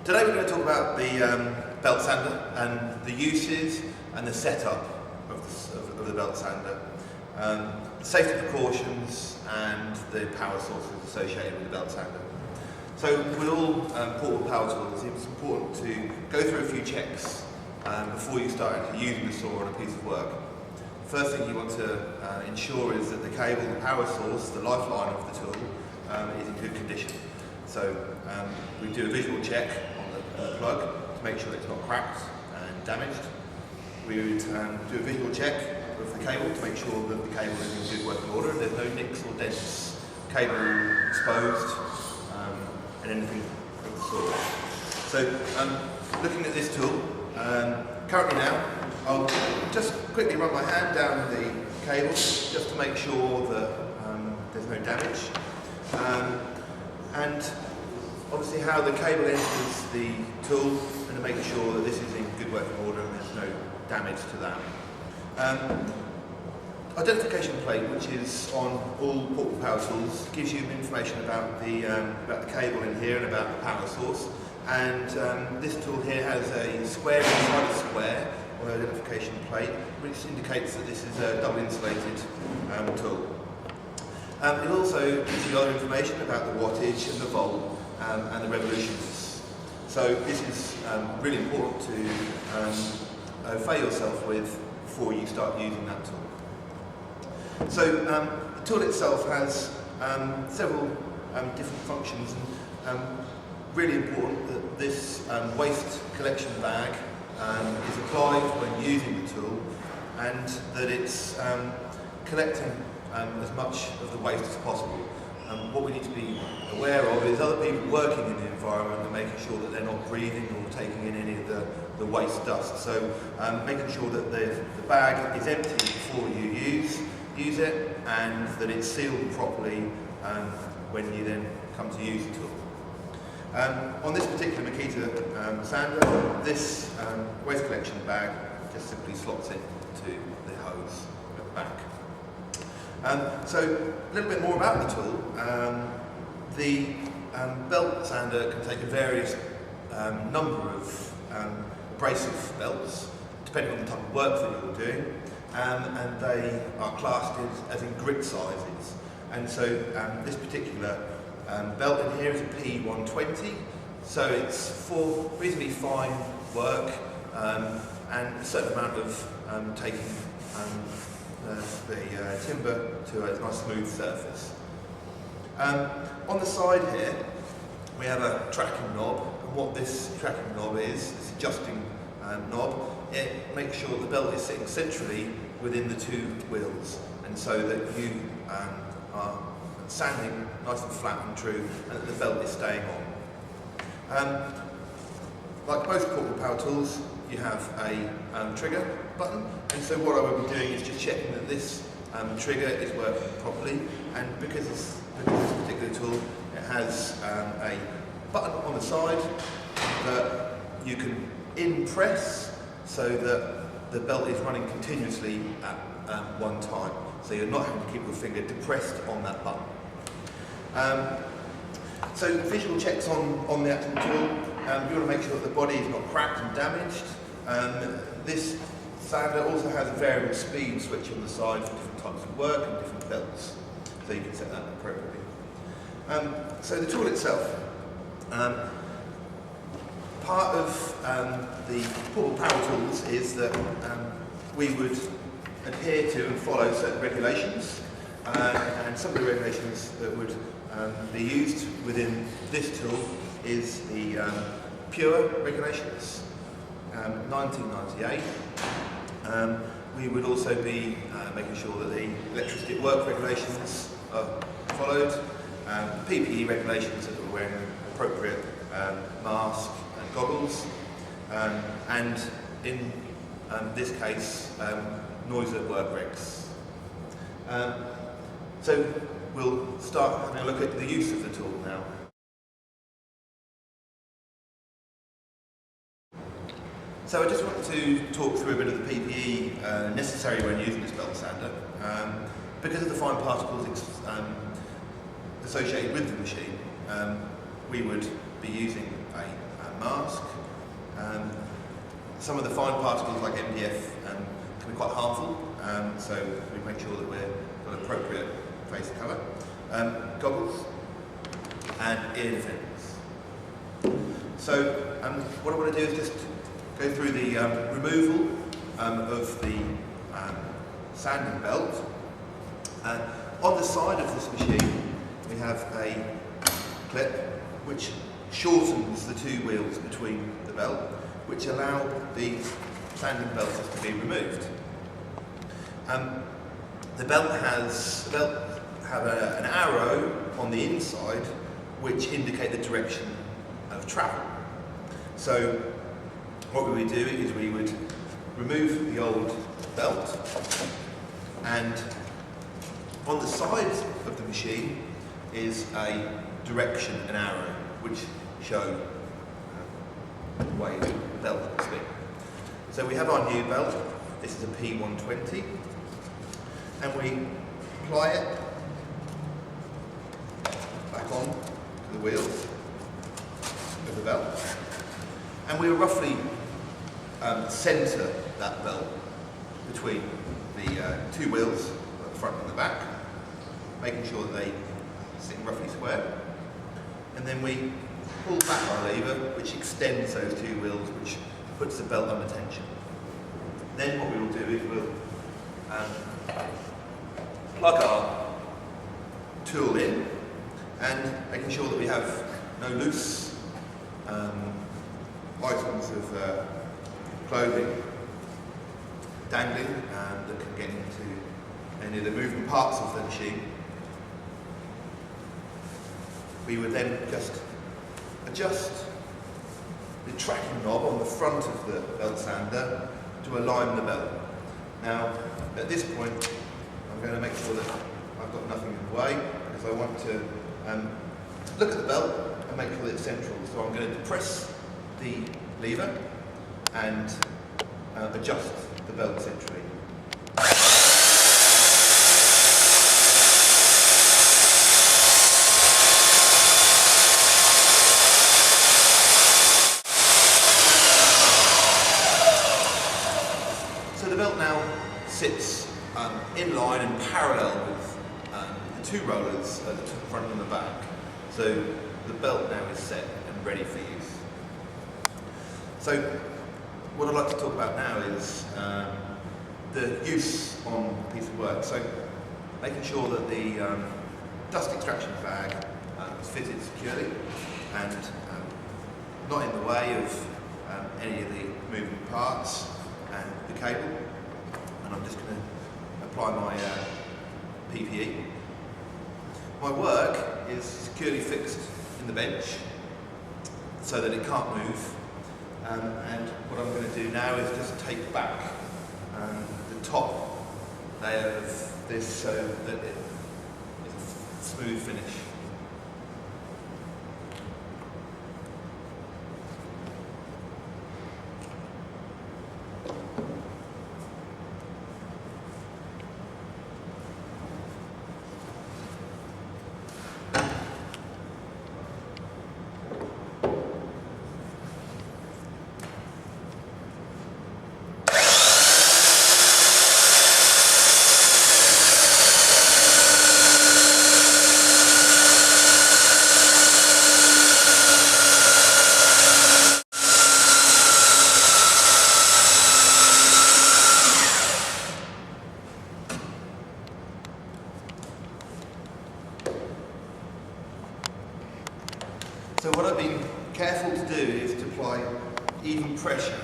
Today we're going to talk about the belt sander and the uses and the setup of the belt sander, the safety precautions and the power sources associated with the belt sander. So with all portable power tools, it's important to go through a few checks before you start using the saw on a piece of work. First thing you want to ensure is that the cable, the power source, the lifeline of the tool is in good condition. So we do a visual check on the plug to make sure it's not cracked and damaged. We would do a visual check of the cable to make sure that the cable is in good working order, there's no nicks or dents, cable exposed, and anything of the sort. So looking at this tool, currently now, I'll just quickly run my hand down the cable just to make sure that there's no damage. And obviously how the cable enters the tool and to make sure that this is in good working order and there's no damage to that. Identification plate, which is on all portable power tools, gives you information about the cable in here and about the power source. And this tool here has a square inside a square on the identification plate, which indicates that this is a double insulated tool. It also gives you other information about the wattage and the volt and the revolutions. So this is really important to fay yourself with before you start using that tool. So the tool itself has several different functions, and really important that this waste collection bag is applied when using the tool, and that it's collecting as much of the waste as possible. What we need to be aware of is other people working in the environment and making sure that they're not breathing or taking in any of the waste dust. So making sure that the bag is empty before you use it, and that it's sealed properly when you then come to use the tool. On this particular Makita sander, this waste collection bag just simply slots into the hose at the back. So a little bit more about the tool. The belt sander can take a various number of abrasive belts, depending on the type of work that you're doing, and they are classed as in grit sizes. And so this particular belt in here is a P120, so it's for reasonably fine work and a certain amount of taking the timber to a nice smooth surface. On the side here we have a tracking knob, and what this tracking knob is, this adjusting knob, it makes sure the belt is sitting centrally within the two wheels, and so that you are sanding nice and flat and true, and that the belt is staying on. Like most portable power tools, you have a trigger button, and so what I will be doing is just checking that this trigger is working properly, and because this particular tool, it has a button on the side that you can in-press so that the belt is running continuously at one time, so you're not having to keep your finger depressed on that button. So visual checks on the actual tool. You want to make sure that the body is not cracked and damaged. This sander also has a variable speed switch on the side for different types of work and different belts, so you can set that appropriately. So the tool itself, part of the portable power tools is that we would adhere to and follow certain regulations, and some of the regulations that would be used within this tool is the Pure regulations, 1998. We would also be making sure that the electricity at work regulations are followed, PPE regulations, that we're wearing an appropriate mask and goggles, and in this case, noise at work regs. So we'll start having a look at the use of the tool now. So I just want to talk through a bit of the PPE necessary when using this belt sander. Because of the fine particles associated with the machine, we would be using a mask. Some of the fine particles like MDF can be quite harmful, so we make sure that we've got appropriate face cover. Goggles and ear defence. So what I want to do is just go through the removal of the sanding belt. On the side of this machine we have a clip which shortens the two wheels between the belt, which allow the sanding belts to be removed. The belt have an arrow on the inside which indicate the direction of travel. So what we would do is we would remove the old belt, and on the side of the machine is a direction, an arrow, which show the way the belt must be. So we have our new belt. This is a P120, and we apply it back on to the wheels of the belt, and we will roughly centre that belt between the two wheels, the front and the back, making sure that they sit roughly square. And then we pull back our lever, which extends those two wheels, which puts the belt under tension. Then what we will do is we'll plug our tool in, and making sure that we have no loose items of clothing dangling that can get into any of the moving parts of the machine. We would then just adjust the tracking knob on the front of the belt sander to align the belt. Now, at this point, I'm going to make sure that I've got nothing in the way, because I want to look at the belt and make sure that it's central. So I'm going to depress the lever and adjust the belt centrally. So the belt now sits in line and parallel with the two rollers at the front and the back. So the belt now is set and ready for use. So what I'd like to talk about now is the use on a piece of work. So making sure that the dust extraction bag is fitted securely and not in the way of any of the moving parts and the cable. And I'm just going to apply my PPE. My work is securely fixed in the bench so that it can't move. And what I'm going to do now is just take back the top layer of this so that it is a smooth finish. So what I've been careful to do is to apply even pressure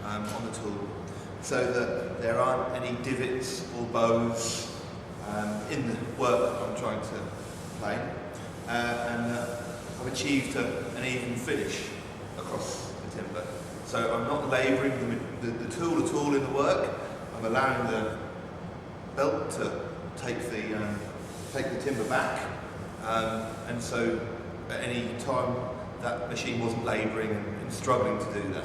on the tool so that there aren't any divots or bows in the work I'm trying to plane, and I've achieved an even finish across the timber. So I'm not labouring the tool at all in the work. I'm allowing the belt to take the timber back, and so at any time that machine wasn't labouring and struggling to do that.